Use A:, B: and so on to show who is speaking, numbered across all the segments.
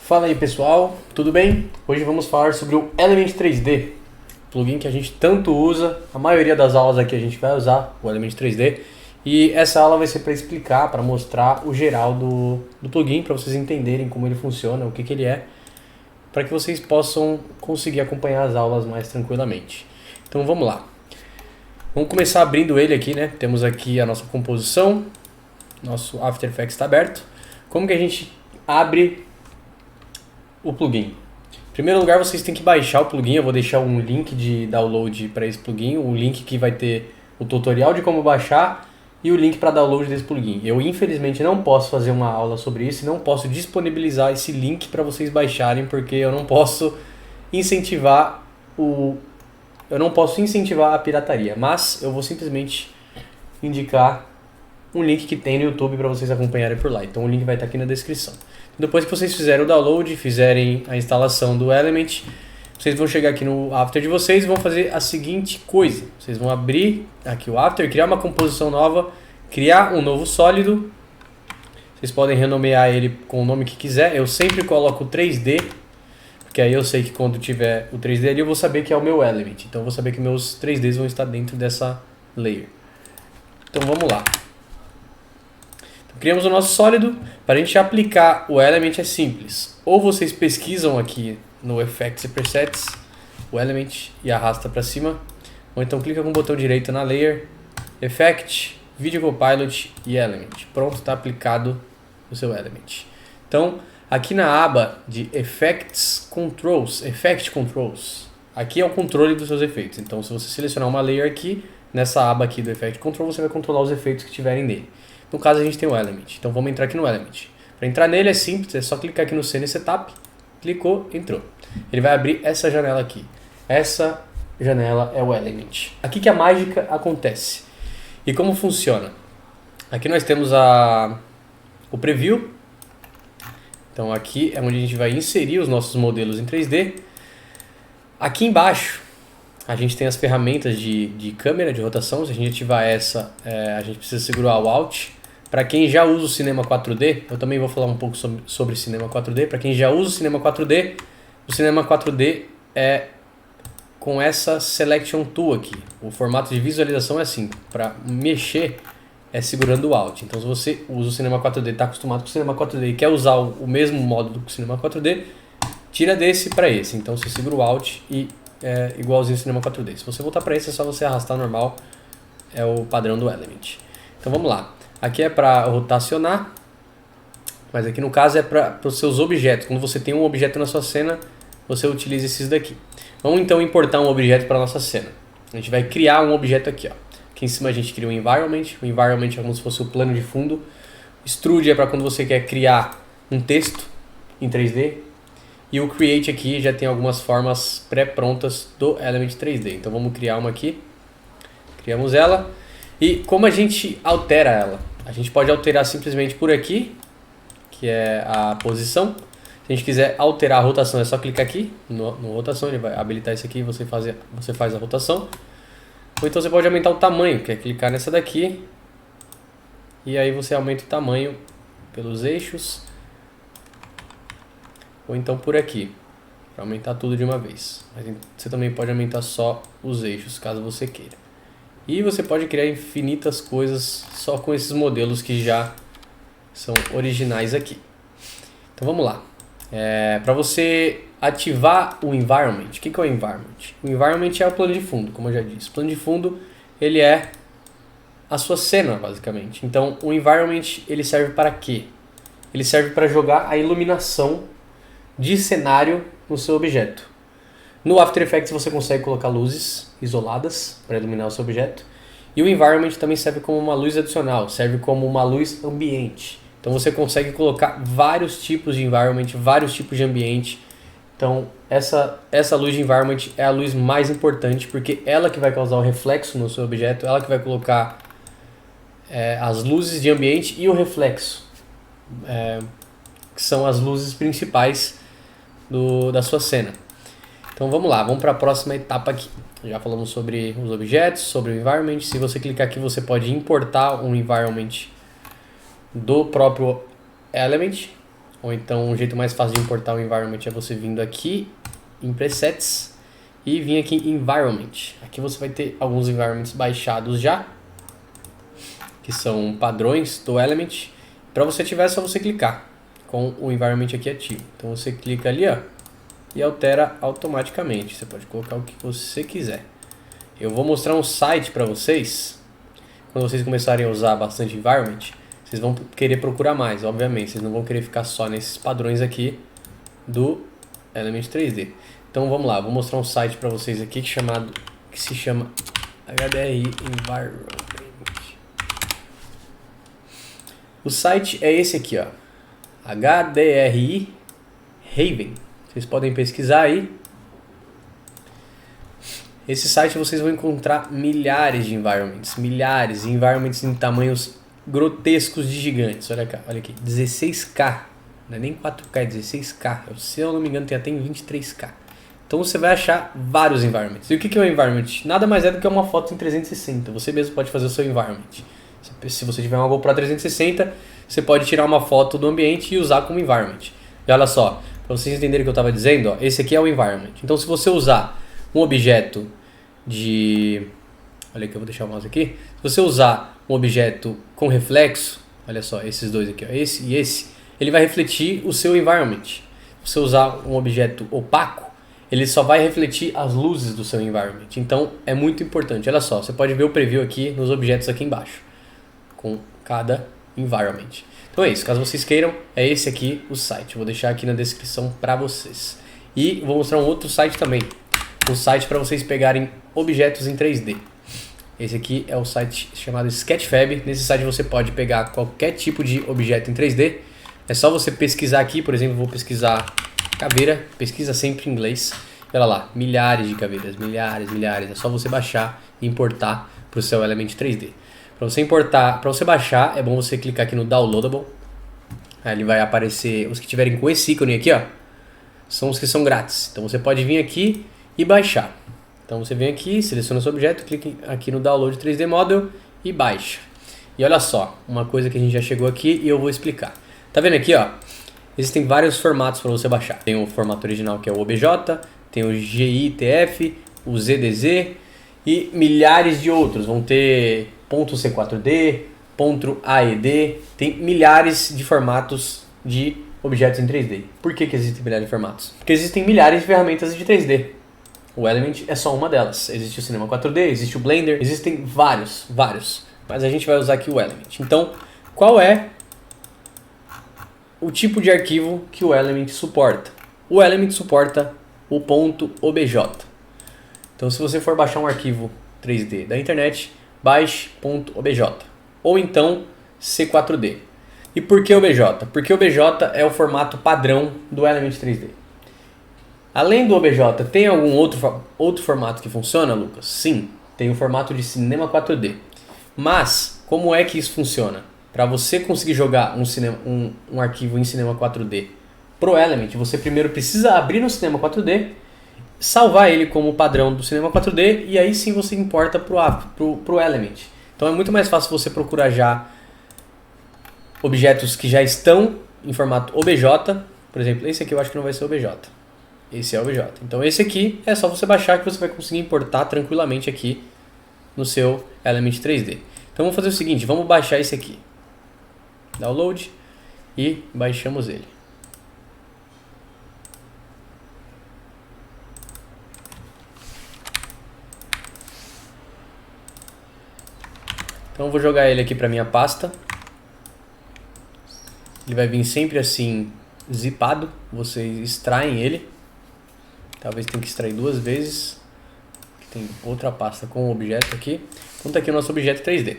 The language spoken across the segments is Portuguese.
A: Fala aí pessoal, tudo bem? Hoje vamos falar sobre o Element 3D, plugin que a gente tanto usa. A maioria das aulas aqui a gente vai usar o Element 3D e essa aula vai ser para explicar, para mostrar o geral do plugin, para vocês entenderem como ele funciona, o que ele é, para que vocês possam conseguir acompanhar as aulas mais tranquilamente. Então vamos lá. Vamos começar abrindo ele aqui, né? Temos aqui a nossa composição, nosso After Effects está aberto. Como que a gente abre o plugin? Em primeiro lugar, vocês têm que baixar o plugin. Eu vou deixar um link de download para esse plugin, um link que vai ter o tutorial de como baixar e o link para download desse plugin. Eu infelizmente não posso fazer uma aula sobre isso, não posso disponibilizar esse link para vocês baixarem, porque eu não posso incentivar a pirataria, mas eu vou simplesmente indicar um link que tem no YouTube para vocês acompanharem por lá. Então o link vai estar aqui na descrição. Depois que vocês fizerem o download, fizerem a instalação do Element, vocês vão chegar aqui no After de vocês e vão fazer a seguinte coisa. Vocês vão abrir aqui o After, criar uma composição nova, criar um novo sólido. Vocês podem renomear ele com o nome que quiser. Eu sempre coloco 3D, porque aí eu sei que quando tiver o 3D ali eu vou saber que é o meu Element. Então eu vou saber que meus 3Ds vão estar dentro dessa layer. Então vamos lá. Criamos o nosso sólido. Para a gente aplicar o Element é simples. Ou vocês pesquisam aqui no Effects e Presets o Element e arrasta para cima. Ou então clica com o botão direito na Layer, Effect, Video Copilot e Element. Pronto, está aplicado o seu Element. Então, aqui na aba de Effects Controls, Effect Controls, aqui é o controle dos seus efeitos. Então, se você selecionar uma layer aqui, nessa aba aqui do Effect Control, você vai controlar os efeitos que tiverem nele. No caso, a gente tem o Element. Então, vamos entrar aqui no Element. Para entrar nele é simples, é só clicar aqui no Scene Setup, clicou, entrou. Ele vai abrir essa janela aqui. Essa janela é o Element. Aqui que a mágica acontece. E como funciona? Aqui nós temos o Preview. Então, aqui é onde a gente vai inserir os nossos modelos em 3D. Aqui embaixo, a gente tem as ferramentas de câmera, de rotação. Se a gente ativar essa, a gente precisa segurar o Alt. Para quem já usa o Cinema 4D, eu também vou falar um pouco sobre Cinema 4D. Para quem já usa o Cinema 4D, o Cinema 4D é com essa Selection Tool aqui. O formato de visualização é assim. Para mexer, é segurando o Alt. Então, se você usa o Cinema 4D, está acostumado com o Cinema 4D e quer usar o mesmo módulo do Cinema 4D, tira desse para esse. Então, você segura o Alt e é igualzinho ao Cinema 4D. Se você voltar para esse, é só você arrastar normal. É o padrão do Element. Então vamos lá. Aqui é para rotacionar, mas aqui no caso é para os seus objetos. Quando você tem um objeto na sua cena, você utiliza esses daqui. Vamos então importar um objeto para a nossa cena. A gente vai criar um objeto aqui. Ó. Aqui em cima a gente cria um environment. O environment é como se fosse o plano de fundo. Extrude é para quando você quer criar um texto em 3D. E o Create aqui já tem algumas formas pré-prontas do Element 3D. Então vamos criar uma aqui. Criamos ela. E como a gente altera ela? A gente pode alterar simplesmente por aqui, que é a posição. Se a gente quiser alterar a rotação, é só clicar aqui no rotação. Ele vai habilitar isso aqui e você faz a rotação. Ou então você pode aumentar o tamanho, que é clicar nessa daqui. E aí você aumenta o tamanho pelos eixos. Ou então por aqui, para aumentar tudo de uma vez. Mas você também pode aumentar só os eixos, caso você queira. E você pode criar infinitas coisas só com esses modelos que já são originais aqui. Então vamos lá. Para você ativar o environment, o que é o environment? O environment é o plano de fundo, como eu já disse. O plano de fundo ele é a sua cena, basicamente. Então o environment ele serve para quê? Ele serve para jogar a iluminação de cenário no seu objeto. No After Effects você consegue colocar luzes isoladas para iluminar o seu objeto. E o environment também serve como uma luz adicional, serve como uma luz ambiente. Então você consegue colocar vários tipos de environment, vários tipos de ambiente. Então essa luz de environment é a luz mais importante, porque ela que vai causar o reflexo no seu objeto, ela que vai colocar as luzes de ambiente e o reflexo, que são as luzes principais da sua cena. Então vamos lá, vamos para a próxima etapa aqui. Já falamos sobre os objetos, sobre o environment. Se você clicar aqui, você pode importar um environment do próprio Element. Ou então um jeito mais fácil de importar o environment é você vindo aqui em presets e vir aqui em environment. Aqui você vai ter alguns environments baixados já, que são padrões do element. Para você ativar é só você clicar com o environment aqui ativo. Então você clica ali, ó, e altera automaticamente. Você pode colocar o que você quiser. Eu vou mostrar um site para vocês. Quando vocês começarem a usar bastante environment, vocês vão querer procurar mais, obviamente. Vocês não vão querer ficar só nesses padrões aqui do Element 3D. Então vamos lá, vou mostrar um site para vocês aqui que se chama HDRI Environment. O site é esse aqui, ó, HDRI Haven. Vocês podem pesquisar aí. Esse site vocês vão encontrar milhares de environments em tamanhos grotescos de gigantes. Olha aqui, 16K, não é nem 4K, é 16K. Se eu não me engano tem até em 23K. Então você vai achar vários environments. E o que é um environment? Nada mais é do que uma foto em 360. Você mesmo pode fazer o seu environment. Se você tiver uma GoPro 360, você pode tirar uma foto do ambiente e usar como environment. E olha só, para vocês entenderem o que eu estava dizendo, ó, esse aqui é o environment. Então se você usar um objeto de... Olha aqui, eu vou deixar o mouse aqui. Se você usar um objeto com reflexo, olha só, esses dois aqui, ó, esse e esse, ele vai refletir o seu environment. Se você usar um objeto opaco, ele só vai refletir as luzes do seu environment. Então é muito importante. Olha só, você pode ver o preview aqui nos objetos aqui embaixo, com cada environment. Então é isso, caso vocês queiram, é esse aqui o site. Eu vou deixar aqui na descrição para vocês. E vou mostrar um outro site também. Um site para vocês pegarem objetos em 3D. Esse aqui é o site chamado Sketchfab. Nesse site você pode pegar qualquer tipo de objeto em 3D. É só você pesquisar aqui, por exemplo, vou pesquisar caveira, pesquisa sempre em inglês. Olha lá, milhares de caveiras, milhares. É só você baixar e importar para o seu Element 3D. Para você importar, para você baixar, é bom você clicar aqui no Downloadable. Aí ele vai aparecer, os que tiverem com esse ícone aqui, ó, são os que são grátis. Então você pode vir aqui e baixar. Então você vem aqui, seleciona seu objeto, clica aqui no Download 3D Model e baixa. E olha só, uma coisa que a gente já chegou aqui e eu vou explicar. Tá vendo aqui, ó? Existem vários formatos para você baixar. Tem o formato original que é o OBJ, tem o GITF, o ZDZ e milhares de outros. Vão ter .c4d, .aed, tem milhares de formatos de objetos em 3D. Por que existem milhares de formatos? Porque existem milhares de ferramentas de 3D. O Element é só uma delas. Existe o Cinema 4D, existe o Blender, existem vários. Mas a gente vai usar aqui o Element. Então, qual é o tipo de arquivo que o Element suporta? O Element suporta o .obj. Então, se você for baixar um arquivo 3D da internet, baixe .obj. Ou então C4D. E por que OBJ? Porque OBJ é o formato padrão do Element 3D. Além do OBJ, tem algum outro formato que funciona, Lucas? Sim, tem o formato de Cinema 4D. Mas, como é que isso funciona? Para você conseguir jogar um arquivo em Cinema 4D pro Element, você primeiro precisa abrir no Cinema 4D, salvar ele como padrão do Cinema 4D e aí sim você importa pro Element. Então é muito mais fácil você procurar já objetos que já estão em formato OBJ. Por exemplo, esse aqui eu acho que não vai ser OBJ. Esse é o OBJ. Então esse aqui é só você baixar que você vai conseguir importar tranquilamente aqui no seu Element 3D. Então vamos fazer o seguinte, vamos baixar esse aqui. Download e baixamos ele. Então eu vou jogar ele aqui para minha pasta. Ele vai vir sempre assim zipado, vocês extraem ele. Talvez tenha que extrair duas vezes. Tem outra pasta com o objeto aqui. Então tá aqui o nosso objeto 3D.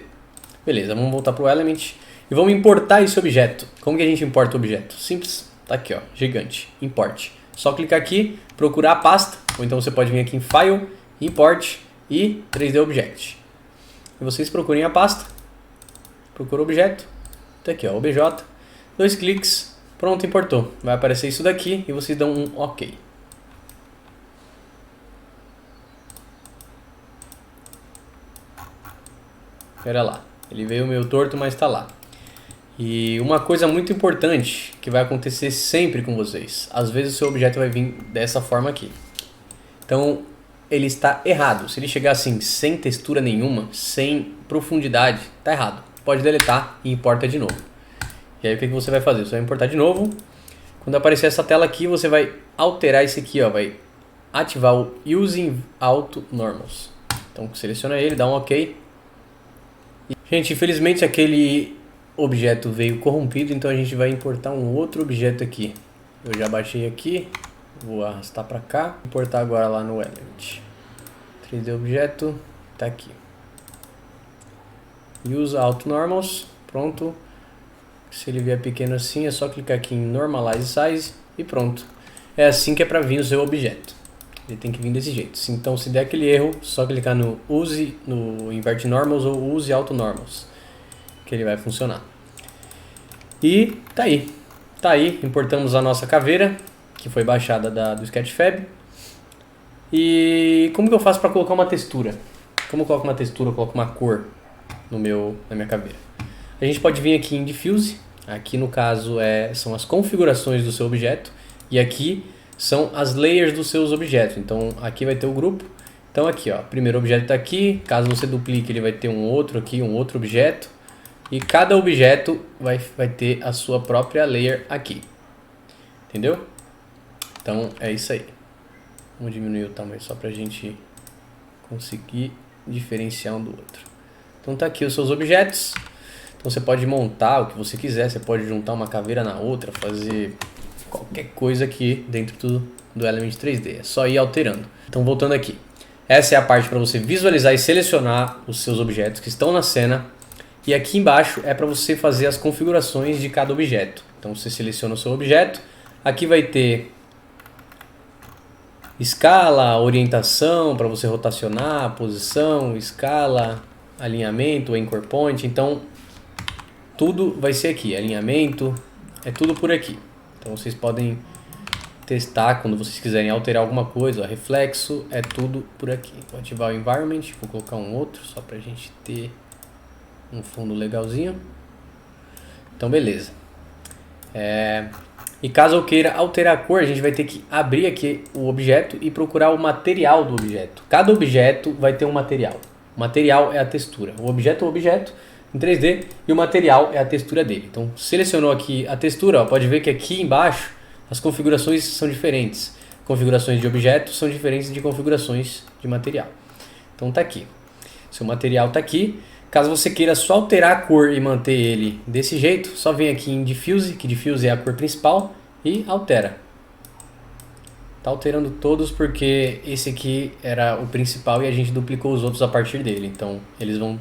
A: Beleza, vamos voltar para o Element e vamos importar esse objeto. Como que a gente importa o objeto? Simples, tá aqui ó, gigante, import. Só clicar aqui, procurar a pasta, ou então você pode vir aqui em File, Import e 3D Object. E vocês procurem a pasta, procura o objeto, tá aqui ó, OBJ, 2 cliques, pronto, importou. Vai aparecer isso daqui e vocês dão um OK. Espera lá, ele veio meio torto, mas está lá. E uma coisa muito importante que vai acontecer sempre com vocês. Às vezes o seu objeto vai vir dessa forma aqui. Então ele está errado. Se ele chegar assim sem textura nenhuma, sem profundidade, está errado. Pode deletar e importa de novo. E aí o que você vai fazer? Você vai importar de novo. Quando aparecer essa tela aqui, você vai alterar esse aqui, ó, vai ativar o Using Auto Normals. Então seleciona ele, dá um OK. Gente, infelizmente aquele objeto veio corrompido, então a gente vai importar um outro objeto aqui. Eu já baixei aqui, vou arrastar para cá, importar agora lá no Element. 3D objeto, tá aqui. Use Auto Normals, pronto. Se ele vier pequeno assim, é só clicar aqui em Normalize Size e pronto. É assim que é para vir o seu objeto. Ele tem que vir desse jeito. Então, se der aquele erro, só clicar no Use, no Invert Normals ou Use Auto Normals, que ele vai funcionar. E tá aí. Tá aí, importamos a nossa caveira, que foi baixada do Sketchfab. E como que eu faço para colocar uma textura? Como eu coloco uma textura, eu coloco uma cor na minha caveira? A gente pode vir aqui em Diffuse. Aqui no caso são as configurações do seu objeto. E aqui são as layers dos seus objetos. Então aqui vai ter o grupo. Então aqui, ó, primeiro objeto está aqui. Caso você duplique, ele vai ter um outro aqui, um outro objeto. E cada objeto vai ter a sua própria layer aqui. Entendeu? Então é isso aí. Vamos diminuir o tamanho só para a gente conseguir diferenciar um do outro. Então tá aqui os seus objetos. Então você pode montar o que você quiser. Você pode juntar uma caveira na outra, fazer qualquer coisa aqui dentro do Element 3D. É só ir alterando. Então voltando aqui. Essa é a parte para você visualizar e selecionar os seus objetos que estão na cena. E aqui embaixo é para você fazer as configurações de cada objeto. Então você seleciona o seu objeto. Aqui vai ter escala, orientação para você rotacionar, posição, escala, alinhamento, anchor point. Então tudo vai ser aqui. Alinhamento, é tudo por aqui. Então vocês podem testar quando vocês quiserem alterar alguma coisa. Ó, reflexo, é tudo por aqui. Vou ativar o environment, vou colocar um outro só para a gente ter um fundo legalzinho. Então beleza. E caso eu queira alterar a cor, a gente vai ter que abrir aqui o objeto e procurar o material do objeto. Cada objeto vai ter um material. O material é a textura. O objeto é o objeto em 3D e o material é a textura dele. Então selecionou aqui a textura, ó, pode ver que aqui embaixo as configurações são diferentes. Configurações de objetos são diferentes de configurações de material. Então tá aqui. Seu material tá aqui. Caso você queira só alterar a cor e manter ele desse jeito, só vem aqui em Diffuse, que Diffuse é a cor principal, e altera. Tá alterando todos porque esse aqui era o principal e a gente duplicou os outros a partir dele. Então eles vão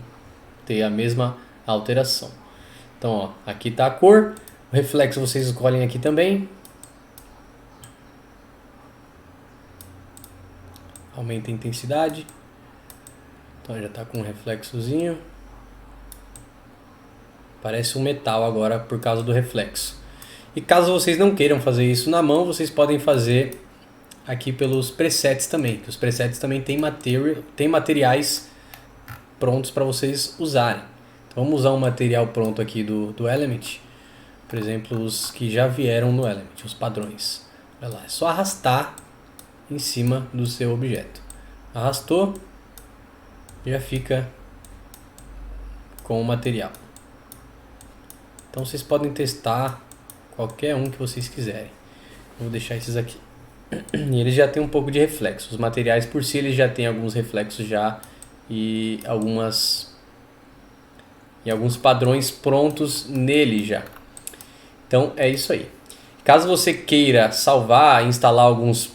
A: ter a mesma alteração. Então ó, aqui tá a cor, o reflexo vocês escolhem aqui também. Aumenta a intensidade. Então já tá com um reflexozinho. Parece um metal agora por causa do reflexo. E caso vocês não queiram fazer isso na mão, vocês podem fazer aqui pelos presets também. Que os presets também tem materiais prontos para vocês usarem. Então vamos usar um material pronto aqui do Element. Por exemplo, os que já vieram no Element, os padrões. Olha lá, é só arrastar em cima do seu objeto. Arrastou, já fica com o material. Então vocês podem testar qualquer um que vocês quiserem. Vou deixar esses aqui. E eles já têm um pouco de reflexo. Os materiais por si eles já têm alguns reflexos já e alguns padrões prontos nele já. Então é isso aí. Caso você queira salvar, instalar alguns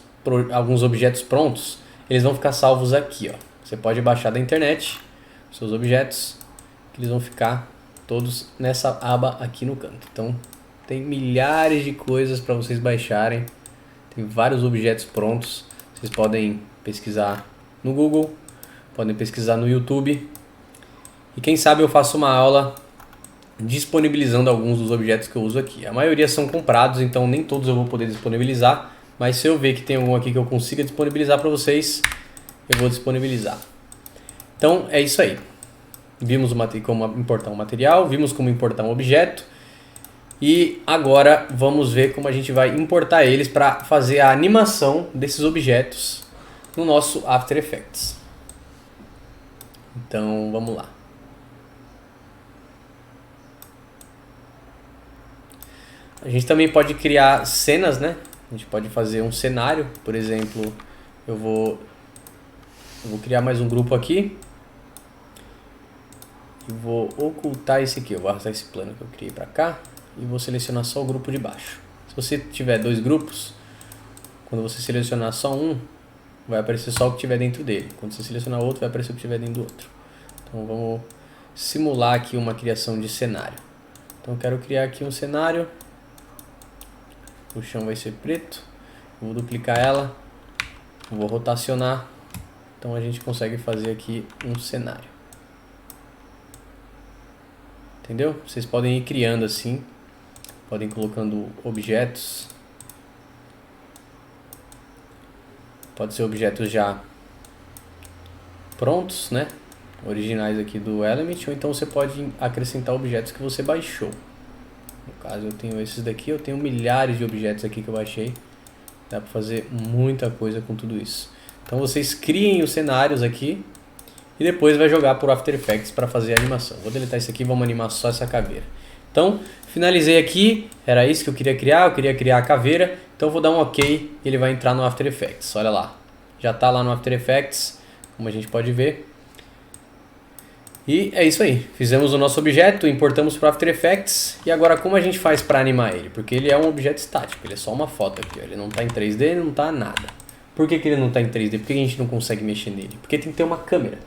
A: objetos prontos, eles vão ficar salvos aqui, ó. Você pode baixar da internet seus objetos, que eles vão ficar todos nessa aba aqui no canto. Então tem milhares de coisas para vocês baixarem. Tem vários objetos prontos. Vocês podem pesquisar no Google, podem pesquisar no YouTube. E quem sabe eu faço uma aula disponibilizando alguns dos objetos que eu uso aqui. A maioria são comprados, então nem todos eu vou poder disponibilizar. Mas se eu ver que tem algum aqui que eu consiga disponibilizar para vocês, eu vou disponibilizar. Então é isso aí. Vimos como importar um material, vimos como importar um objeto. E agora vamos ver como a gente vai importar eles para fazer a animação desses objetos no nosso After Effects. Então vamos lá. A gente também pode criar cenas, né? A gente pode fazer um cenário, por exemplo, eu vou criar mais um grupo aqui. E vou ocultar esse aqui, eu vou arrastar esse plano que eu criei para cá e vou selecionar só o grupo de baixo. Se você tiver dois grupos, quando você selecionar só um, vai aparecer só o que tiver dentro dele. Quando você selecionar outro, vai aparecer o que tiver dentro do outro. Então vamos simular aqui uma criação de cenário. Então eu quero criar aqui um cenário. O chão vai ser preto. Vou duplicar ela. Vou rotacionar. Então a gente consegue fazer aqui um cenário. Entendeu? Vocês podem ir criando assim. Podem ir colocando objetos. Pode ser objetos já prontos, né? Originais aqui do Element. Ou então você pode acrescentar objetos que você baixou. No caso eu tenho esses daqui. Eu tenho milhares de objetos aqui que eu baixei. Dá para fazer muita coisa com tudo isso. Então vocês criem os cenários aqui. E depois vai jogar por After Effects para fazer a animação. Vou deletar isso aqui e vamos animar só essa caveira. Então, finalizei aqui. Era isso que eu queria criar. Eu queria criar a caveira. Então eu vou dar um OK e ele vai entrar no After Effects. Olha lá. Já está lá no After Effects, como a gente pode ver. E é isso aí. Fizemos o nosso objeto, importamos para o After Effects. E agora como a gente faz para animar ele? Porque ele é um objeto estático. Ele é só uma foto aqui. Ó. Ele não está em 3D, ele não está nada. Por que ele não está em 3D? Por que a gente não consegue mexer nele? Porque tem que ter uma câmera.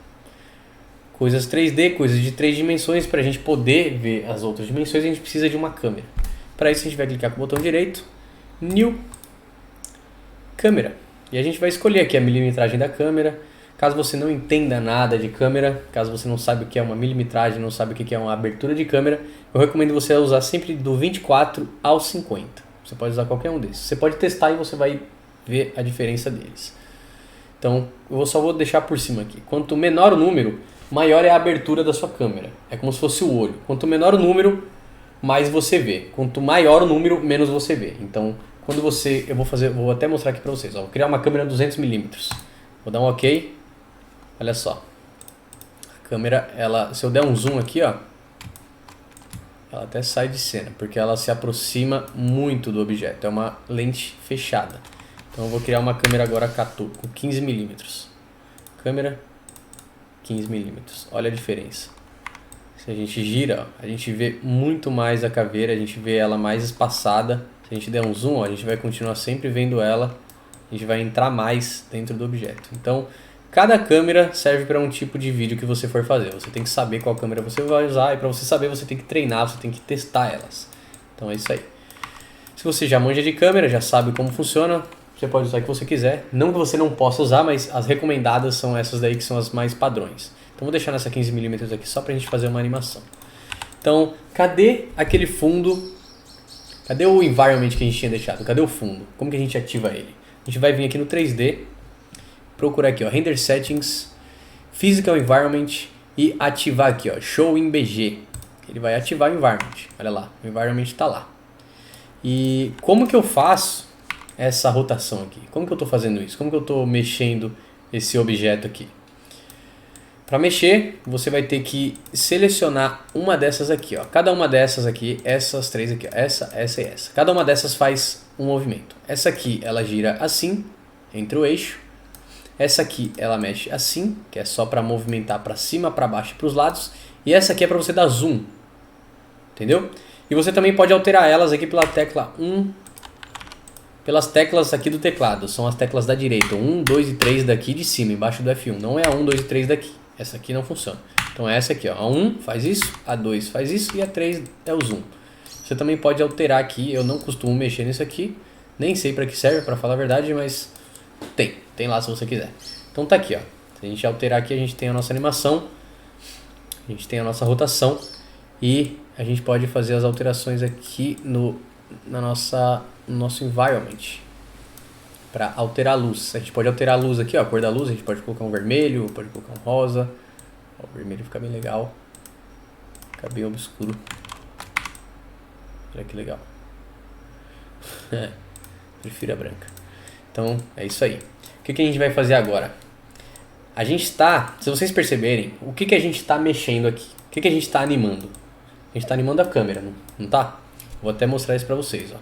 A: Coisas 3D, coisas de 3 dimensões, para a gente poder ver as outras dimensões, a gente precisa de uma câmera. Para isso a gente vai clicar com o botão direito, New, Câmera. E a gente vai escolher aqui a milimetragem da câmera. Caso você não entenda nada de câmera, caso você não saiba o que é uma milimetragem, não sabe o que é uma abertura de câmera, eu recomendo você usar sempre do 24 ao 50. Você pode usar qualquer um desses. Você pode testar e você vai ver a diferença deles. Então, eu só vou deixar por cima aqui. Quanto menor o número, maior é a abertura da sua câmera. É como se fosse o olho. Quanto menor o número, mais você vê. Quanto maior o número, menos você vê. Então, quando você... vou até mostrar aqui para vocês. Ó, vou criar uma câmera 200mm. Vou dar um OK. Olha só. A câmera, se eu der um zoom aqui, ó, ela até sai de cena, porque ela se aproxima muito do objeto. É uma lente fechada. Então eu vou criar uma câmera agora com 15mm. Câmera 15mm. Olha a diferença. Se a gente gira, ó, a gente vê muito mais a caveira, a gente vê ela mais espaçada. Se a gente der um zoom, ó, a gente vai continuar sempre vendo ela. A gente vai entrar mais dentro do objeto. Então, cada câmera serve para um tipo de vídeo que você for fazer. Você tem que saber qual câmera você vai usar. E para você saber, você tem que treinar, você tem que testar elas. Então é isso aí. Se você já manja de câmera, já sabe como funciona, você pode usar o que você quiser. Não que você não possa usar, mas as recomendadas são essas daí que são as mais padrões. Então vou deixar nessa 15mm aqui só pra gente fazer uma animação. Então, cadê aquele fundo? Cadê o environment que a gente tinha deixado? Cadê o fundo? Como que a gente ativa ele? A gente vai vir aqui no 3D, procurar aqui, ó, Render Settings, Physical Environment e ativar aqui, ó, Show in BG. Ele vai ativar o environment. Olha lá, o environment está lá. E como que eu faço essa rotação aqui? Como que eu estou fazendo isso? Como que eu estou mexendo esse objeto aqui? Para mexer, você vai ter que selecionar uma dessas aqui, ó. Cada uma dessas aqui, essas três aqui, ó. Essa e essa. Cada uma dessas faz um movimento. Essa aqui, ela gira assim, entre o eixo. Essa aqui, ela mexe assim, que é só para movimentar para cima, para baixo e para os lados. E essa aqui é para você dar zoom. Entendeu? E você também pode alterar elas aqui pela tecla 1, pelas teclas aqui do teclado. São as teclas da direita. 1, 2 e 3 daqui de cima, embaixo do F1. Não é a 1, 2 e 3 daqui. Essa aqui não funciona. Então é essa aqui, ó. A 1 faz isso, a 2 faz isso e a 3 é o zoom. Você também pode alterar aqui. Eu não costumo mexer nisso aqui. Nem sei para que serve, para falar a verdade, mas tem lá se você quiser. Então tá aqui, ó. Se a gente alterar aqui, a gente tem a nossa animação. A gente tem a nossa rotação. E a gente pode fazer as alterações aqui no nosso environment. Para alterar a luz. A gente pode alterar a luz aqui, ó, a cor da luz. A gente pode colocar um vermelho, pode colocar um rosa. Ó, o vermelho fica bem legal. Fica bem obscuro. Olha que legal. Prefiro a branca. Então, é isso aí. O que a gente vai fazer agora? A gente está, se vocês perceberem, o que a gente está mexendo aqui? O que a gente está animando? A gente está animando a câmera, não tá? Vou até mostrar isso para vocês. Ó.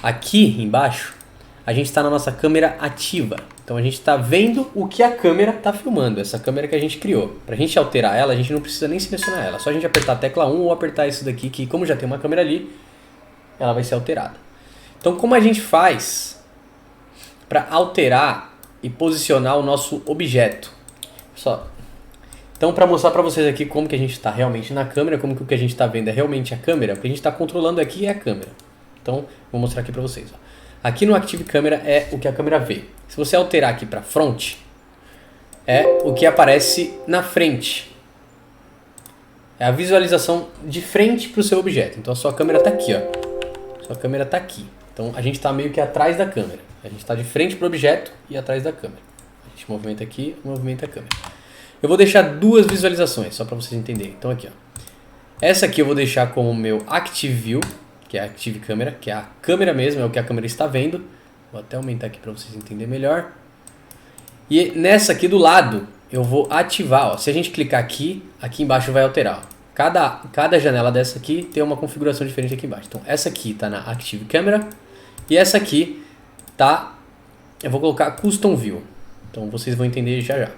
A: Aqui embaixo, a gente está na nossa câmera ativa. Então a gente está vendo o que a câmera está filmando, essa câmera que a gente criou. Para a gente alterar ela, a gente não precisa nem selecionar ela. Só a gente apertar a tecla 1 ou apertar isso daqui, que como já tem uma câmera ali, ela vai ser alterada. Então como a gente faz para alterar e posicionar o nosso objeto? Então para mostrar para vocês aqui como que a gente está realmente na câmera, como que o que a gente está vendo é realmente a câmera, o que a gente está controlando aqui é a câmera. Então vou mostrar aqui para vocês. Ó. Aqui no Active Camera é o que a câmera vê. Se você alterar aqui para front, é o que aparece na frente. É a visualização de frente para o seu objeto. Então a sua câmera está aqui, ó. Sua câmera está aqui. Então a gente está meio que atrás da câmera. A gente está de frente para o objeto e atrás da câmera. A gente movimenta aqui, movimenta a câmera. Eu vou deixar duas visualizações, só para vocês entenderem. Então aqui, ó. Essa aqui eu vou deixar como meu Active View, que é a Active Camera, que é a câmera mesmo, é o que a câmera está vendo. Vou até aumentar aqui para vocês entenderem melhor. E nessa aqui do lado, eu vou ativar. Ó. Se a gente clicar aqui, aqui embaixo vai alterar. Ó. Cada janela dessa aqui tem uma configuração diferente aqui embaixo. Então essa aqui está na Active Camera e essa aqui tá... Eu vou colocar Custom View. Então vocês vão entender já já.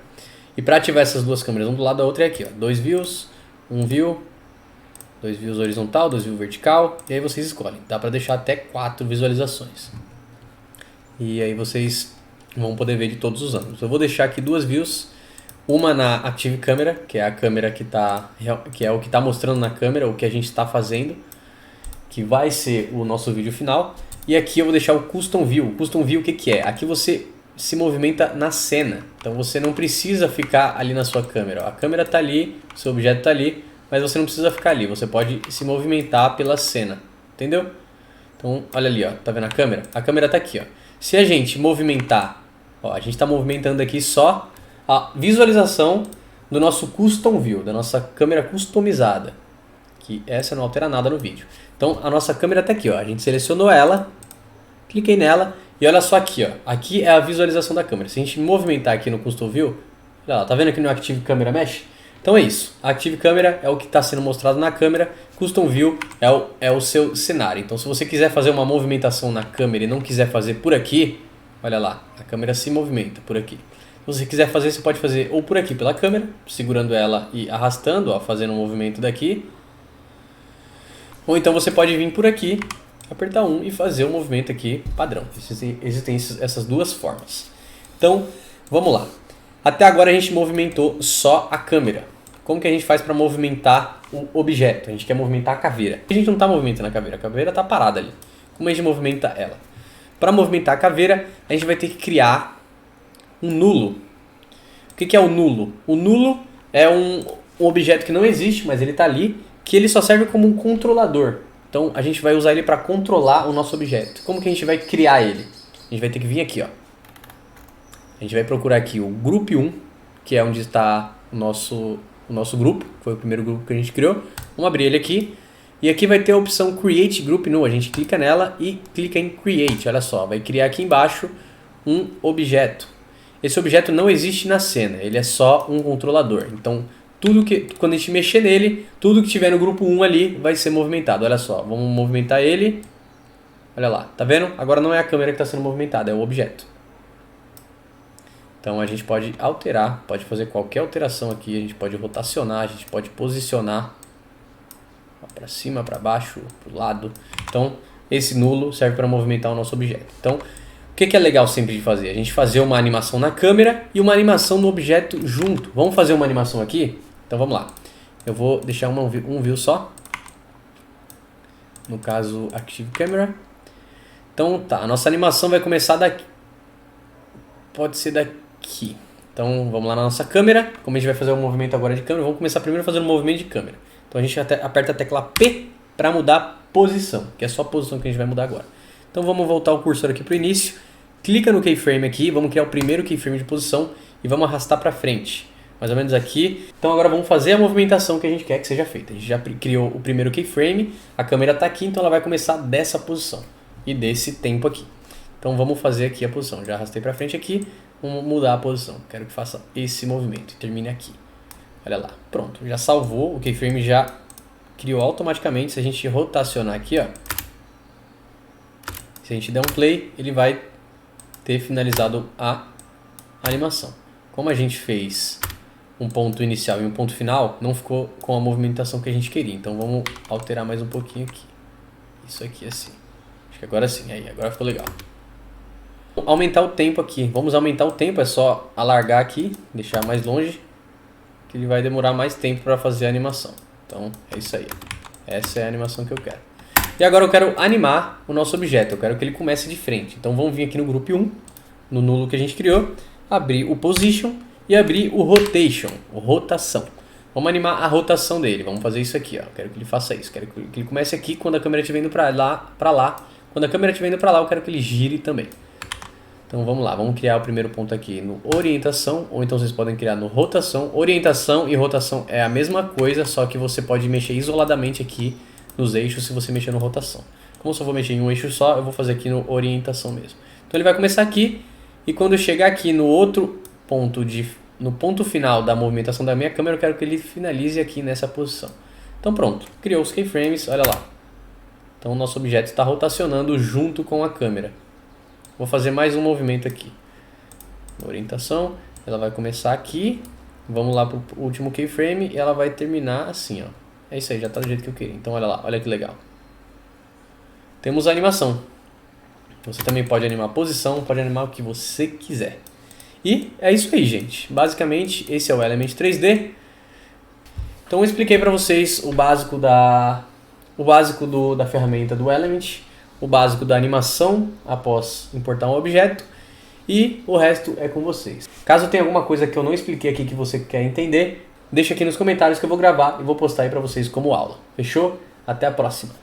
A: E para ativar essas duas câmeras, um do lado da outra é aqui. Ó. 2 views, 1 view... 2 views horizontal, 2 views vertical, e aí vocês escolhem. Dá para deixar até 4 visualizações. E aí vocês vão poder ver de todos os ângulos. Eu vou deixar aqui 2 views, uma na Active Camera, que é a câmera que é o que está mostrando na câmera, o que a gente está fazendo, que vai ser o nosso vídeo final. E aqui eu vou deixar o Custom View. O Custom View o que é? Aqui você se movimenta na cena. Então você não precisa ficar ali na sua câmera. A câmera está ali, o seu objeto está ali, mas você não precisa ficar ali, você pode se movimentar pela cena, entendeu? Então, olha ali, ó, tá vendo a câmera? A câmera tá aqui, ó. Se a gente movimentar, ó, a gente tá movimentando aqui só a visualização do nosso Custom View, da nossa câmera customizada, que essa não altera nada no vídeo. Então, a nossa câmera tá aqui, ó, a gente selecionou ela, cliquei nela e olha só aqui, ó, aqui é a visualização da câmera. Se a gente movimentar aqui no Custom View, olha lá, tá vendo aqui no Active Camera Mesh? Então é isso, a Active Camera é o que está sendo mostrado na câmera, Custom View é o seu cenário. Então se você quiser fazer uma movimentação na câmera e não quiser fazer por aqui, olha lá, a câmera se movimenta por aqui. Se você quiser fazer, você pode fazer ou por aqui pela câmera, segurando ela e arrastando, ó, fazendo um movimento daqui. Ou então você pode vir por aqui, apertar 1 e fazer um movimento aqui padrão. Existem essas duas formas. Então, vamos lá. Até agora a gente movimentou só a câmera. Como que a gente faz para movimentar o objeto? A gente quer movimentar a caveira. A gente não está movimentando a caveira está parada ali. Como a gente movimenta ela? Para movimentar a caveira, a gente vai ter que criar um nulo. O que é o nulo? O nulo é um objeto que não existe, mas ele está ali, que ele só serve como um controlador. Então a gente vai usar ele para controlar o nosso objeto. Como que a gente vai criar ele? A gente vai ter que vir aqui, ó. A gente vai procurar aqui o Group 1, que é onde está o nosso grupo, que foi o primeiro grupo que a gente criou. Vamos abrir ele aqui. E aqui vai ter a opção Create Group New. A gente clica nela e clica em Create. Olha só, vai criar aqui embaixo um objeto. Esse objeto não existe na cena, ele é só um controlador. Então, quando a gente mexer nele, tudo que tiver no grupo 1 ali vai ser movimentado. Olha só, vamos movimentar ele. Olha lá, tá vendo? Agora não é a câmera que está sendo movimentada, é o objeto. Então a gente pode alterar, pode fazer qualquer alteração aqui, a gente pode rotacionar, a gente pode posicionar para cima, para baixo, para o lado. Então esse nulo serve para movimentar o nosso objeto. Então o que é legal sempre de fazer? A gente fazer uma animação na câmera e uma animação no objeto junto. Vamos fazer uma animação aqui? Então vamos lá. Eu vou deixar um view só. No caso Active Camera. Então tá, a nossa animação vai começar daqui. Pode ser daqui. Então vamos lá na nossa câmera. Como a gente vai fazer um movimento agora de câmera, vamos começar primeiro fazendo um movimento de câmera. Então a gente aperta a tecla P para mudar a posição, que é só a posição que a gente vai mudar agora. Então vamos voltar o cursor aqui para o início. Clica no keyframe aqui, vamos criar o primeiro keyframe de posição e vamos arrastar para frente. mais ou menos aqui. Então agora vamos fazer a movimentação que a gente quer que seja feita. A gente já criou o primeiro keyframe, a câmera está aqui, então ela vai começar dessa posição e desse tempo aqui. Então vamos fazer aqui a posição. Já arrastei para frente aqui, vamos mudar a posição. Quero que faça esse movimento e termine aqui. Olha lá, pronto, já salvou, o keyframe já criou automaticamente. Se a gente rotacionar aqui, ó, se a gente der um play, ele vai ter finalizado a animação. Como a gente fez um ponto inicial e um ponto final, não ficou com a movimentação que a gente queria. Então vamos alterar mais um pouquinho aqui. Isso aqui assim. Acho que agora sim, aí, agora ficou legal. Aumentar o tempo aqui. Vamos aumentar o tempo, é só alargar aqui, deixar mais longe, que ele vai demorar mais tempo para fazer a animação. Então é isso aí. Essa é a animação que eu quero. E agora eu quero animar o nosso objeto. Eu quero que ele comece de frente. Então vamos vir aqui no Group 1, no nulo que a gente criou, abrir o Position e abrir o Rotation, o rotação. Vamos animar a rotação dele. Vamos fazer isso aqui, ó. Eu quero que ele faça isso. Quero que ele comece aqui quando a câmera estiver indo para lá. Quando a câmera estiver indo para lá, eu quero que ele gire também. Então vamos lá, vamos criar o primeiro ponto aqui no orientação, ou então vocês podem criar no rotação. Orientação e rotação é a mesma coisa, só que você pode mexer isoladamente aqui nos eixos se você mexer no rotação. Como eu só vou mexer em um eixo só, eu vou fazer aqui no orientação mesmo. Então ele vai começar aqui, e quando eu chegar aqui no outro ponto, no ponto final da movimentação da minha câmera, eu quero que ele finalize aqui nessa posição. Então pronto, criou os keyframes, olha lá. Então o nosso objeto está rotacionando junto com a câmera. Vou fazer mais um movimento aqui. Orientação, ela vai começar aqui. Vamos lá para o último keyframe e ela vai terminar assim, ó. É isso aí, já está do jeito que eu queria. Então olha lá, olha que legal. Temos a animação. Você também pode animar a posição, pode animar o que você quiser. E é isso aí, gente. Basicamente, esse é o Element 3D. Então eu expliquei para vocês o básico da ferramenta do Element, o básico da animação após importar um objeto, e o resto é com vocês. Caso tenha alguma coisa que eu não expliquei aqui que você quer entender, deixa aqui nos comentários que eu vou gravar e vou postar aí para vocês como aula. Fechou? Até a próxima!